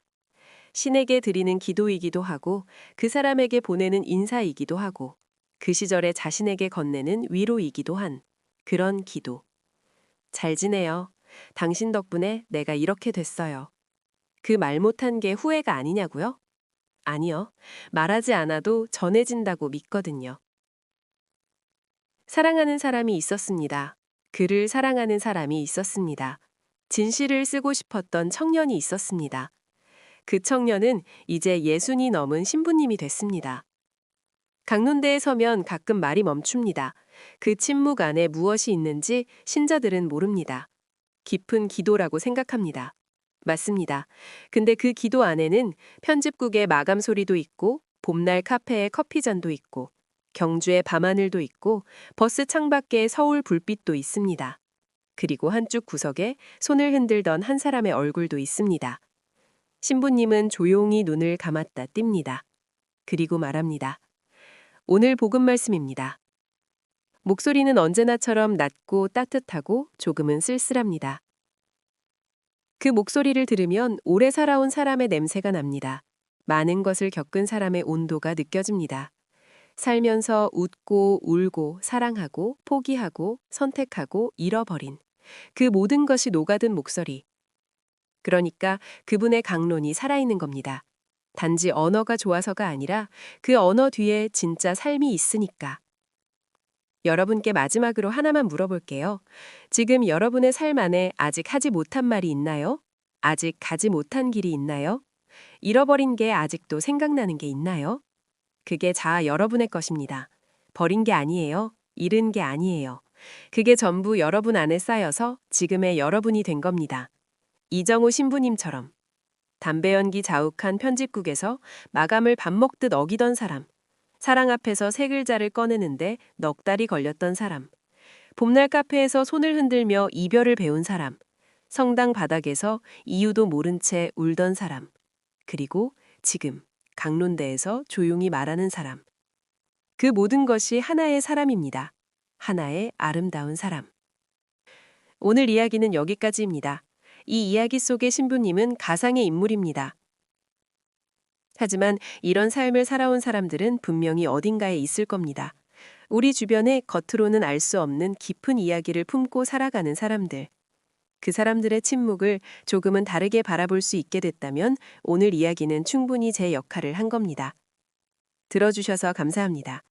신에게 드리는 기도이기도 하고 그 사람에게 보내는 인사이기도 하고 그 시절에 자신에게 건네는 위로이기도 한 그런 기도. 잘 지내요. 당신 덕분에 내가 이렇게 됐어요. 그 말 못한 게 후회가 아니냐고요? 아니요. 말하지 않아도 전해진다고 믿거든요. 사랑하는 사람이 있었습니다. 그를 사랑하는 사람이 있었습니다. 진실을 쓰고 싶었던 청년이 있었습니다. 그 청년은 이제 60이 넘은 신부님이 됐습니다. 강론대에 서면 가끔 말이 멈춥니다. 그 침묵 안에 무엇이 있는지 신자들은 모릅니다. 깊은 기도라고 생각합니다. 맞습니다. 근데 그 기도 안에는 편집국의 마감 소리도 있고 봄날 카페의 커피잔도 있고 경주의 밤하늘도 있고 버스 창밖에 서울 불빛도 있습니다. 그리고 한쪽 구석에 손을 흔들던 한 사람의 얼굴도 있습니다. 신부님은 조용히 눈을 감았다 띱니다. 그리고 말합니다. 오늘 복음 말씀입니다. 목소리는 언제나처럼 낮고 따뜻하고 조금은 쓸쓸합니다. 그 목소리를 들으면 오래 살아온 사람의 냄새가 납니다. 많은 것을 겪은 사람의 온도가 느껴집니다. 살면서 웃고 울고 사랑하고 포기하고 선택하고 잃어버린 그 모든 것이 녹아든 목소리. 그러니까 그분의 강론이 살아있는 겁니다. 단지 언어가 좋아서가 아니라 그 언어 뒤에 진짜 삶이 있으니까. 여러분께 마지막으로 하나만 물어볼게요. 지금 여러분의 삶 안에 아직 하지 못한 말이 있나요? 아직 가지 못한 길이 있나요? 잃어버린 게 아직도 생각나는 게 있나요? 그게 자아 여러분의 것입니다. 버린 게 아니에요. 잃은 게 아니에요. 그게 전부 여러분 안에 쌓여서 지금의 여러분이 된 겁니다. 이정우 신부님처럼 담배 연기 자욱한 편집국에서 마감을 밥 먹듯 어기던 사람, 사랑 앞에서 세 글자를 꺼내는데 넉 달이 걸렸던 사람, 봄날 카페에서 손을 흔들며 이별을 배운 사람, 성당 바닥에서 이유도 모른 채 울던 사람, 그리고 지금 강론대에서 조용히 말하는 사람. 그 모든 것이 하나의 사람입니다. 하나의 아름다운 사람. 오늘 이야기는 여기까지입니다. 이 이야기 속의 신부님은 가상의 인물입니다. 하지만 이런 삶을 살아온 사람들은 분명히 어딘가에 있을 겁니다. 우리 주변에 겉으로는 알 수 없는 깊은 이야기를 품고 살아가는 사람들. 그 사람들의 침묵을 조금은 다르게 바라볼 수 있게 됐다면 오늘 이야기는 충분히 제 역할을 한 겁니다. 들어주셔서 감사합니다.